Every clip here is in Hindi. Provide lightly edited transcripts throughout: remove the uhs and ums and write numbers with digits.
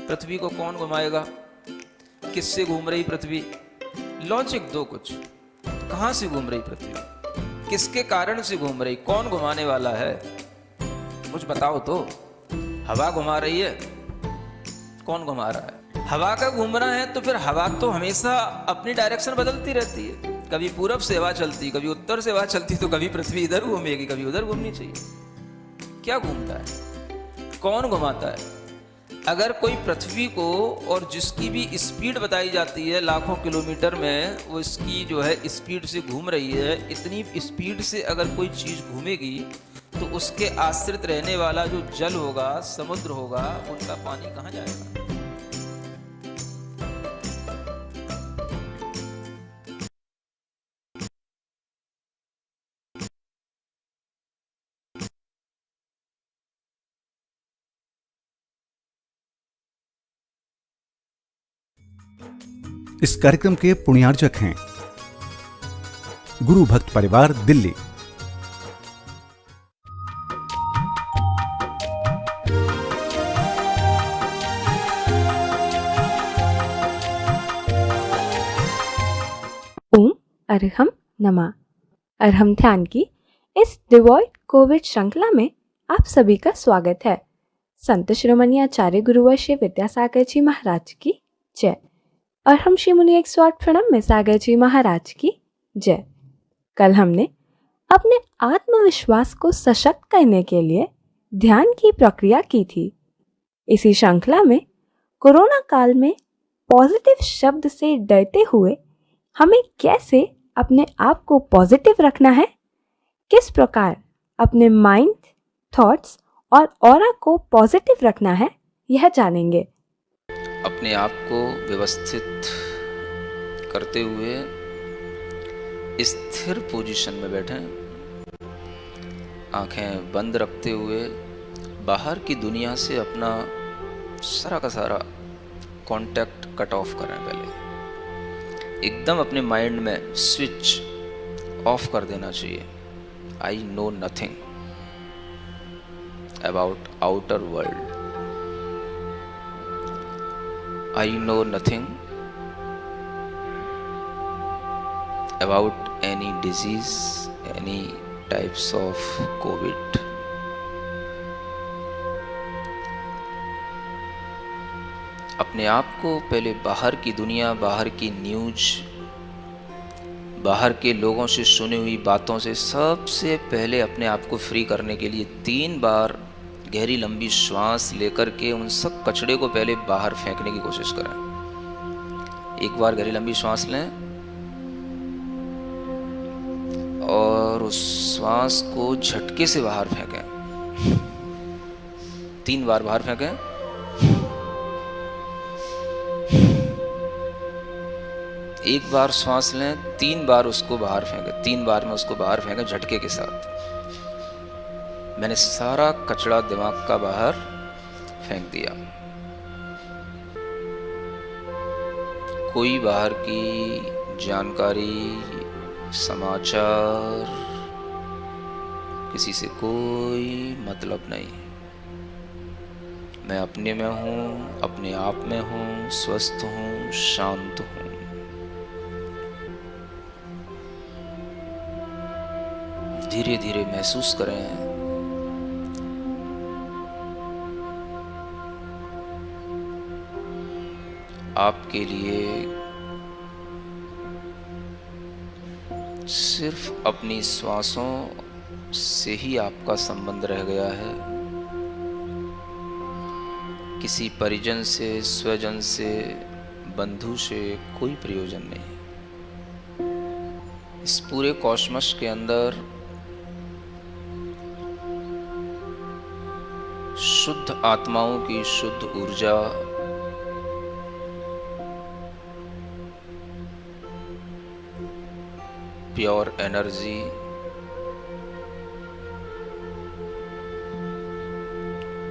पृथ्वी को कौन घुमाएगा? किससे घूम रही पृथ्वी? लॉजिक दो कुछ। कहां से घूम रही पृथ्वी? किसके कारण से घूम रही? कौन घुमाने वाला है? कुछ बताओ तो। हवा घुमा रही है? कौन घुमा रहा है? हवा का घूमना है तो फिर हवा तो हमेशा अपनी डायरेक्शन बदलती रहती है। कभी पूरब से हवा चलती, कभी उत्तर से हवा चलती, तो कभी पृथ्वी इधर घूमेगी, कभी उधर घूमनी चाहिए। क्या घूमता है? कौन घुमाता है? अगर कोई पृथ्वी को, और जिसकी भी स्पीड बताई जाती है लाखों किलोमीटर में, वो इसकी जो है स्पीड से घूम रही है, इतनी स्पीड से अगर कोई चीज़ घूमेगी तो उसके आश्रित रहने वाला जो जल होगा, समुद्र होगा, उनका पानी कहाँ जाएगा? इस कार्यक्रम के पुण्यार्जक हैं गुरु भक्त परिवार, दिल्ली। ओम अरहम नमः। अरहम ध्यान की इस डिवॉइड कोविड श्रृंखला में आप सभी का स्वागत है। संत शिरोमणि आचार्य गुरुवर श्री विद्यासागर जी महाराज की जय। अरहम श्री मुनि 108 प्रणम में सागर जी महाराज की जय। कल हमने अपने आत्मविश्वास को सशक्त करने के लिए ध्यान की प्रक्रिया की थी। इसी श्रृंखला में कोरोना काल में पॉजिटिव शब्द से डरते हुए हमें कैसे अपने आप को पॉजिटिव रखना है, किस प्रकार अपने माइंड, थॉट्स और ऑरा को पॉजिटिव रखना है, यह जानेंगे। अपने आप को व्यवस्थित करते हुए स्थिर पोजीशन में बैठें, आंखें बंद रखते हुए बाहर की दुनिया से अपना सारा का सारा कांटेक्ट कट ऑफ करें। पहले एकदम अपने माइंड में स्विच ऑफ कर देना चाहिए। I know nothing about outer world. I know nothing about any disease, any types of COVID. अपने आप को पहले बाहर की दुनिया, बाहर की न्यूज, बाहर के लोगों से सुनी हुई बातों से सबसे पहले अपने आप को फ्री करने के लिए 3 बार गहरी लंबी श्वास लेकर के उन सब कचड़े को पहले बाहर फेंकने की कोशिश करें। एक बार गहरी लंबी श्वास लें और उस श्वास को झटके से बाहर फेंकें। 3 बार बाहर फेंकें। एक बार श्वास लें, 3 बार उसको बाहर फेंकें। 3 बार में उसको बाहर फेंकें झटके के साथ। मैंने सारा कचरा दिमाग का बाहर फेंक दिया। कोई बाहर की जानकारी, समाचार, किसी से कोई मतलब नहीं। मैं अपने में हूँ, अपने आप में हूँ, स्वस्थ हूँ, शांत हूँ। धीरे धीरे महसूस करें आपके लिए सिर्फ अपनी श्वासों से ही आपका संबंध रह गया है। किसी परिजन से, स्वजन से, बंधु से कोई प्रयोजन नहीं। इस पूरे कॉस्मस के अंदर शुद्ध आत्माओं की शुद्ध ऊर्जा, प्योर एनर्जी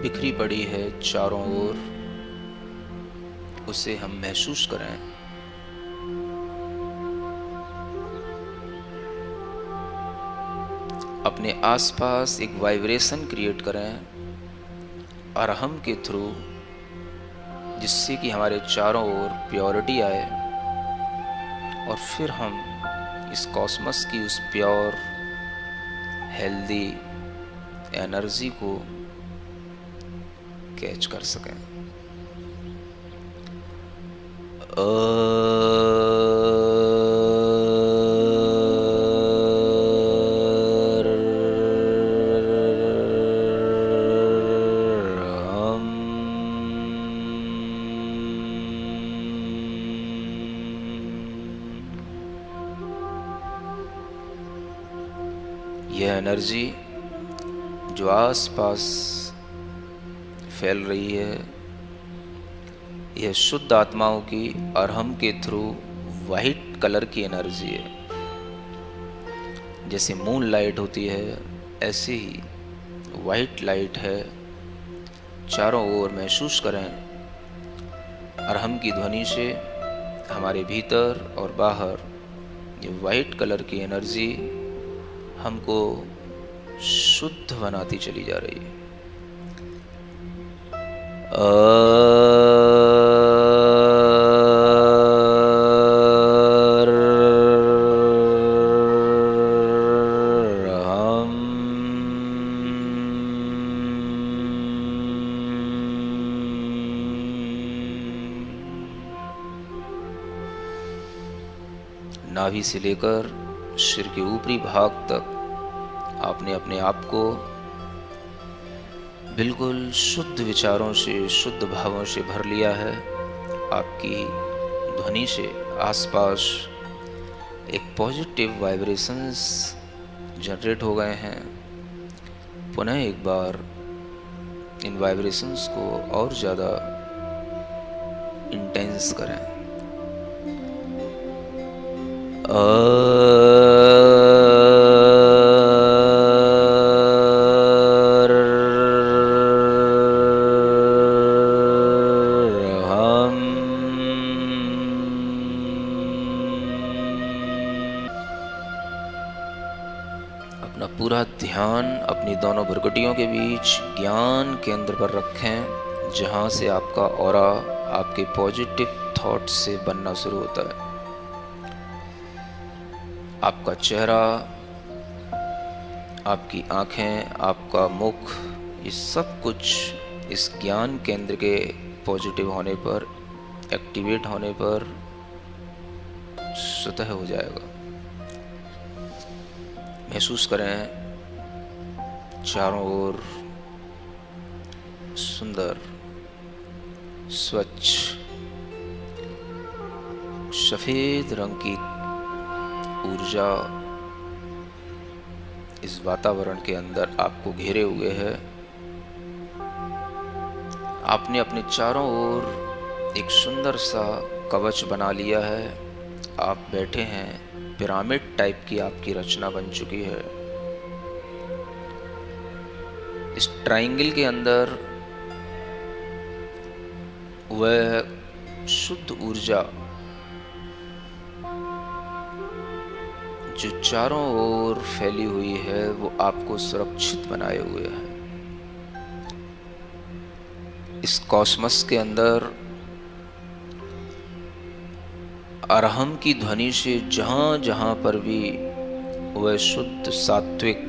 बिखरी पड़ी है चारों ओर। उसे हम महसूस करें। अपने आसपास एक वाइब्रेशन क्रिएट करें अरहम के थ्रू। जिससे कि हमारे चारों ओर प्योरिटी आए और फिर हम इस कॉस्मस की उस प्योर हेल्दी एनर्जी को कैच कर सकें। यह एनर्जी जो आसपास फैल रही है, यह शुद्ध आत्माओं की अरहम के थ्रू वाइट कलर की एनर्जी है। जैसे मून लाइट होती है, ऐसे ही वाइट लाइट है। चारों ओर महसूस करें अरहम की ध्वनि से हमारे भीतर और बाहर ये वाइट कलर की एनर्जी हमको शुद्ध बनाती चली जा रही है। नाभि से लेकर सिर के ऊपरी भाग तक आपने अपने आप को बिल्कुल शुद्ध विचारों से, शुद्ध भावों से भर लिया है। आपकी ध्वनि से आसपास एक पॉजिटिव वाइब्रेशंस जनरेट हो गए हैं। पुनः एक बार इन वाइब्रेशंस को और ज़्यादा इंटेंस करें। अपना पूरा ध्यान अपनी दोनों भुरकुटियों के बीच ज्ञान केंद्र पर रखें, जहाँ से आपका ऑरा आपके पॉजिटिव थॉट्स से बनना शुरू होता है। आपका चेहरा, आपकी आँखें, आपका मुख, ये सब कुछ इस ज्ञान केंद्र के पॉजिटिव होने पर, एक्टिवेट होने पर स्वतः हो जाएगा। महसूस करें चारों ओर सुंदर, स्वच्छ, सफेद रंग की ऊर्जा इस वातावरण के अंदर आपको घेरे हुए है। आपने अपने चारों ओर एक सुंदर सा कवच बना लिया है। आप बैठे हैं, पिरामिड टाइप की आपकी रचना बन चुकी है। इस ट्रायंगल के अंदर वह शुद्ध ऊर्जा जो चारों ओर फैली हुई है, वो आपको सुरक्षित बनाए हुए है। इस कॉस्मस के अंदर अरहम की ध्वनि से जहां जहां पर भी वह शुद्ध सात्विक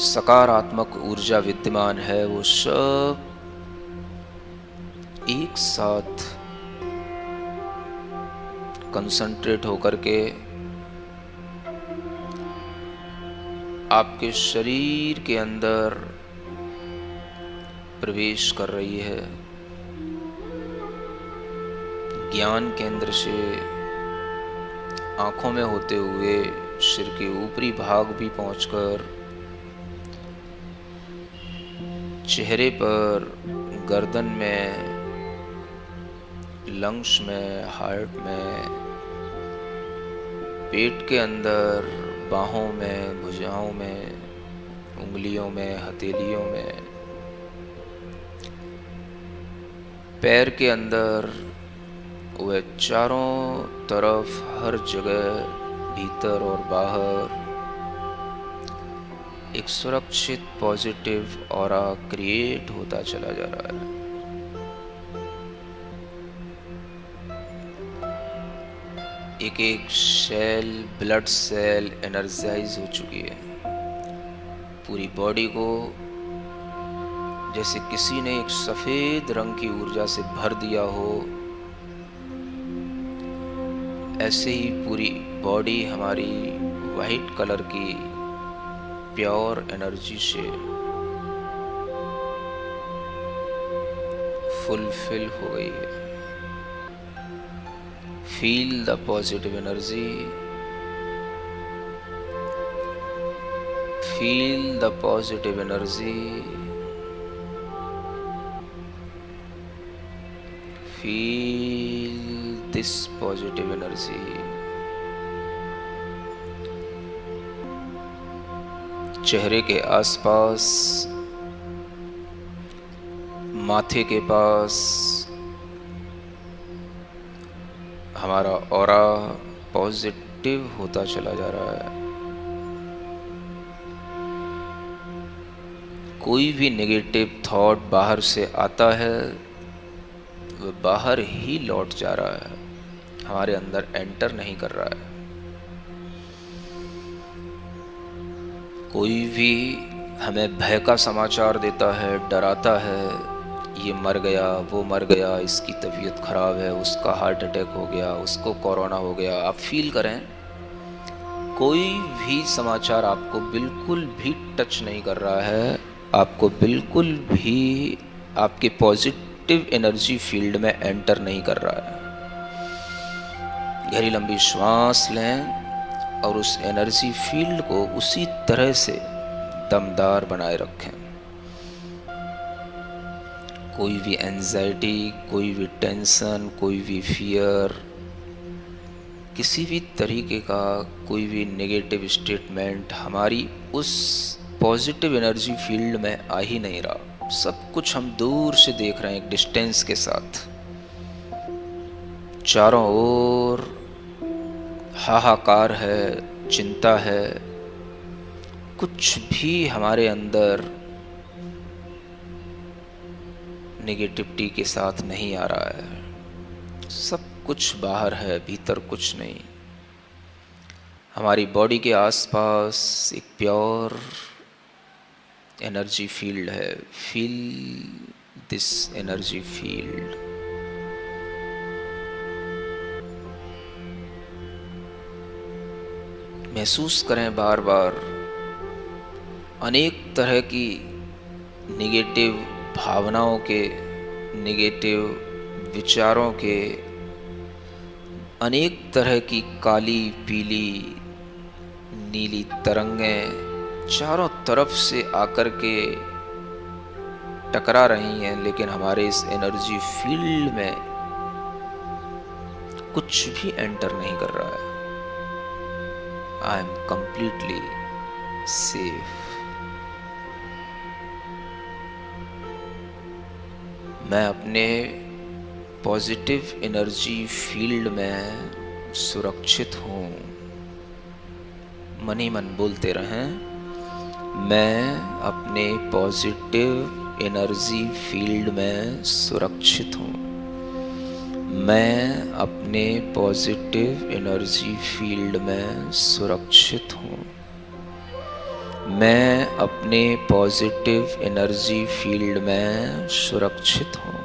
सकारात्मक ऊर्जा विद्यमान है, वो सब एक साथ कंसंट्रेट होकर के आपके शरीर के अंदर प्रवेश कर रही है। ज्ञान केंद्र से आंखों में होते हुए सिर के ऊपरी भाग भी पहुंचकर चेहरे पर, गर्दन में, लंग्स में, हार्ट में, पेट के अंदर, बाहों में, भुजाओं में, उंगलियों में, हथेलियों में, पैर के अंदर, वह चारों तरफ, हर जगह, भीतर और बाहर एक सुरक्षित पॉजिटिव ऑरा क्रिएट होता चला जा रहा है। एक एक सेल, ब्लड सेल एनर्जाइज हो चुकी है। पूरी बॉडी को जैसे किसी ने एक सफेद रंग की ऊर्जा से भर दिया हो, ऐसे ही पूरी बॉडी हमारी वाइट कलर की प्योर एनर्जी से फुलफिल हो गई है। Feel the positive energy. Feel the positive energy. Feel this positive energy. चेहरे के आसपास, माथे के पास हमारा ऑरा पॉजिटिव होता चला जा रहा है। कोई भी नेगेटिव थॉट बाहर से आता है, वह बाहर ही लौट जा रहा है, हमारे अंदर एंटर नहीं कर रहा है। कोई भी हमें भय का समाचार देता है, डराता है, ये मर गया, वो मर गया, इसकी तबीयत खराब है, उसका हार्ट अटैक हो गया, उसको कोरोना हो गया। आप फील करें, कोई भी समाचार आपको बिल्कुल भी टच नहीं कर रहा है, आपको बिल्कुल भी आपके पॉजिटिव एनर्जी फील्ड में एंटर नहीं कर रहा है। गहरी लंबी श्वास लें और उस एनर्जी फील्ड को उसी तरह से दमदार बनाए रखें। कोई भी एंजाइटी, कोई भी टेंशन, कोई भी फियर, किसी भी तरीके का कोई भी नेगेटिव स्टेटमेंट हमारी उस पॉजिटिव एनर्जी फील्ड में आ ही नहीं रहा। सब कुछ हम दूर से देख रहे हैं, एक डिस्टेंस के साथ। चारों ओर हाहाकार है, चिंता है, कुछ भी हमारे अंदर नेगेटिविटी के साथ नहीं आ रहा है। सब कुछ बाहर है, भीतर कुछ नहीं। हमारी बॉडी के आसपास एक प्योर एनर्जी फील्ड है। Feel this energy field. महसूस करें बार बार अनेक तरह की नेगेटिव भावनाओं के, नेगेटिव विचारों के, अनेक तरह की काली, पीली, नीली तरंगें चारों तरफ से आकर के टकरा रही हैं, लेकिन हमारे इस एनर्जी फील्ड में कुछ भी एंटर नहीं कर रहा है। I am completely safe. मैं अपने पॉजिटिव एनर्जी फील्ड में सुरक्षित हूँ। मन ही मन बोलते रहें, मैं अपने पॉजिटिव एनर्जी फील्ड में सुरक्षित हूँ। मैं अपने पॉजिटिव एनर्जी फील्ड में सुरक्षित हूँ। मैं अपने पॉजिटिव एनर्जी फील्ड में सुरक्षित हूँ।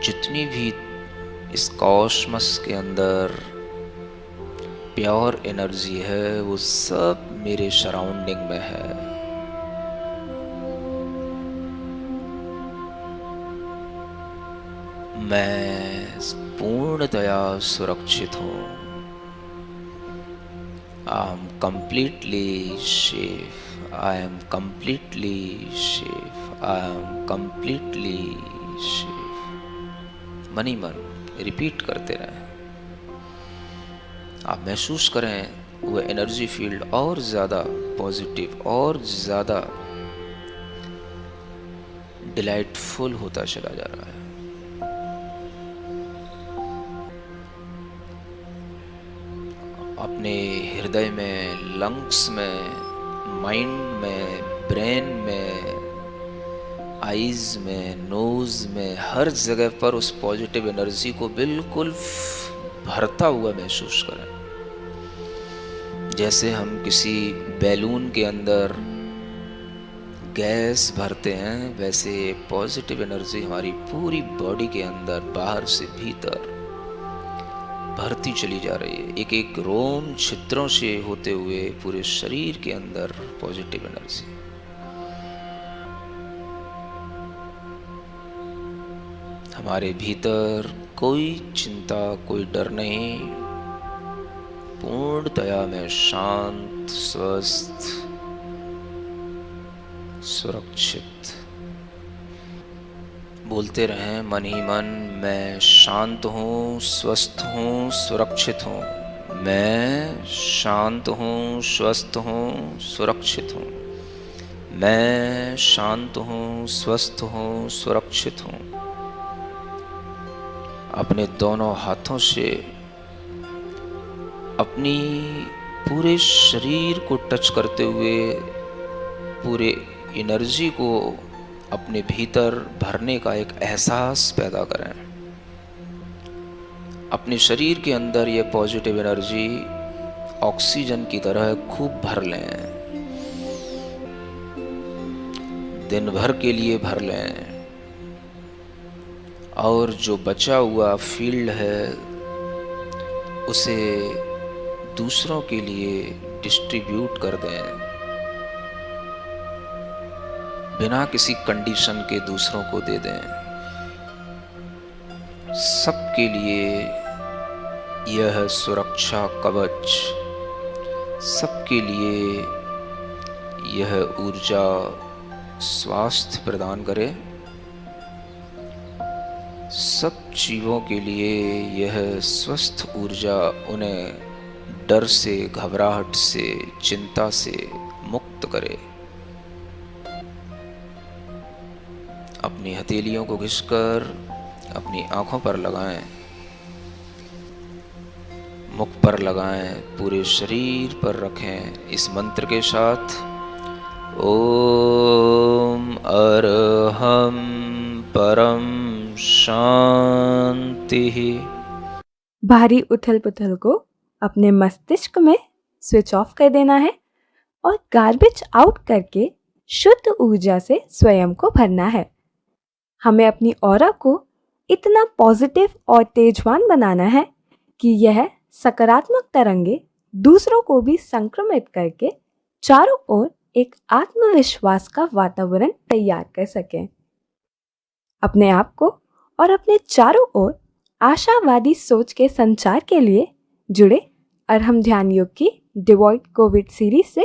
जितनी भी इस कॉस्मस के अंदर प्योर एनर्जी है, वो सब मेरे सराउंडिंग में है। मैं पूर्णतया सुरक्षित हूँ। I am completely safe. I am completely safe. I am completely safe. मन ही मन रिपीट करते रहें। आप महसूस करें वो एनर्जी फील्ड और ज़्यादा पॉजिटिव, और ज़्यादा डिलाइटफुल होता चला जा रहा है। अपने हृदय में, लंग्स में, माइंड में, ब्रेन में, आईज में, नोज में, हर जगह पर उस पॉजिटिव एनर्जी को बिल्कुल भरता हुआ महसूस करें। जैसे हम किसी बैलून के अंदर गैस भरते हैं, वैसे पॉजिटिव एनर्जी हमारी पूरी बॉडी के अंदर बाहर से भीतर भरती चली जा रही है, एक एक रोम छिद्रों से होते हुए पूरे शरीर के अंदर पॉजिटिव एनर्जी। हमारे भीतर कोई चिंता, कोई डर नहीं, पूर्णतया में शांत, स्वस्थ, सुरक्षित। बोलते रहें मन ही मन, मैं शांत हूँ, स्वस्थ हूँ, सुरक्षित हूँ। मैं शांत हूँ, स्वस्थ हूँ, सुरक्षित हूँ। मैं शांत हूँ, स्वस्थ हूँ, सुरक्षित हूँ। अपने दोनों हाथों से अपनी पूरे शरीर को टच करते हुए पूरे एनर्जी को अपने भीतर भरने का एक एहसास पैदा करें। अपने शरीर के अंदर ये पॉजिटिव एनर्जी ऑक्सीजन की तरह खूब भर लें, दिन भर के लिए भर लें, और जो बचा हुआ फील्ड है उसे दूसरों के लिए डिस्ट्रीब्यूट कर दें, बिना किसी कंडीशन के दूसरों को दे दें। सबके लिए यह सुरक्षा कवच, सबके लिए यह ऊर्जा स्वास्थ्य प्रदान करे। सब जीवों के लिए यह स्वस्थ ऊर्जा उन्हें डर से, घबराहट से, चिंता से मुक्त करे। अपनी हथेलियों को घिसकर अपनी आंखों पर लगाएं, मुख पर लगाएं, पूरे शरीर पर रखें इस मंत्र के साथ, ओम अरहम परम शांति। भारी उथल पुथल को अपने मस्तिष्क में स्विच ऑफ कर देना है और गार्बेज आउट करके शुद्ध ऊर्जा से स्वयं को भरना है। हमें अपनी ऑरा को इतना पॉजिटिव और तेजवान बनाना है कि यह सकारात्मक तरंगे दूसरों को भी संक्रमित करके चारों ओर एक आत्मविश्वास का वातावरण तैयार कर सकें। अपने आप को और अपने चारों ओर आशावादी सोच के संचार के लिए जुड़े अरहम ध्यान योग की डिवॉइड कोविड सीरीज से,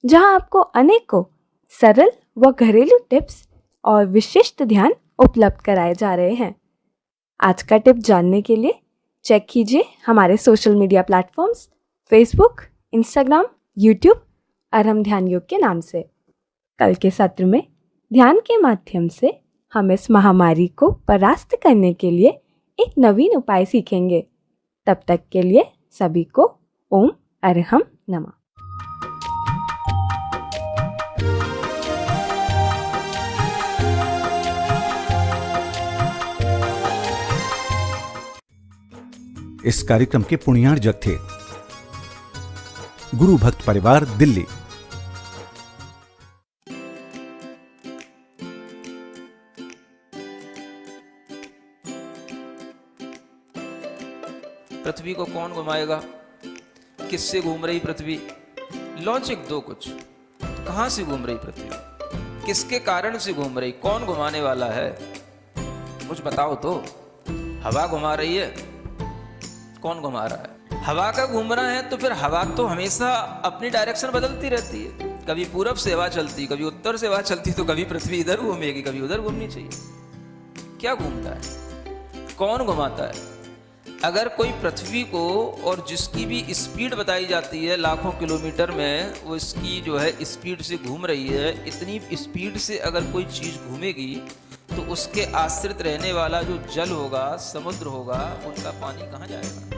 जहां आपको अनेकों सरल व घरेलू टिप्स और विशिष्ट ध्यान उपलब्ध कराए जा रहे हैं। आज का टिप जानने के लिए चेक कीजिए हमारे social media platforms Facebook, Instagram, YouTube Arham Dhyan Yog के नाम से। कल के सत्र में ध्यान के माध्यम से हम इस महामारी को परास्त करने के लिए एक नवीन उपाय सीखेंगे। तब तक के लिए सभी को ओम अरहम नमः। इस कार्यक्रम के पुण्यार्जक थे गुरु भक्त परिवार, दिल्ली। पृथ्वी को कौन घुमाएगा? किससे घूम रही पृथ्वी? लॉजिक दो कुछ। कहां से घूम रही पृथ्वी? किसके कारण से घूम रही? कौन घुमाने वाला है? कुछ बताओ तो। हवा घुमा रही है? कौन घुमा रहा है? हवा का घूमना है तो फिर हवा तो हमेशा अपनी डायरेक्शन बदलती रहती है। कभी पूरब से हवा चलती, कभी उत्तर से हवा चलती, तो कभी पृथ्वी इधर घूमेगी, कभी उधर घूमनी चाहिए। क्या घूमता है? कौन घुमाता है? अगर कोई पृथ्वी को, और जिसकी भी स्पीड बताई जाती है लाखों किलोमीटर में, वो इसकी जो है स्पीड से घूम रही है, इतनी स्पीड से अगर कोई चीज़ घूमेगी तो उसके आश्रित रहने वाला जो जल होगा, समुद्र होगा, उनका पानी कहाँ जाएगा?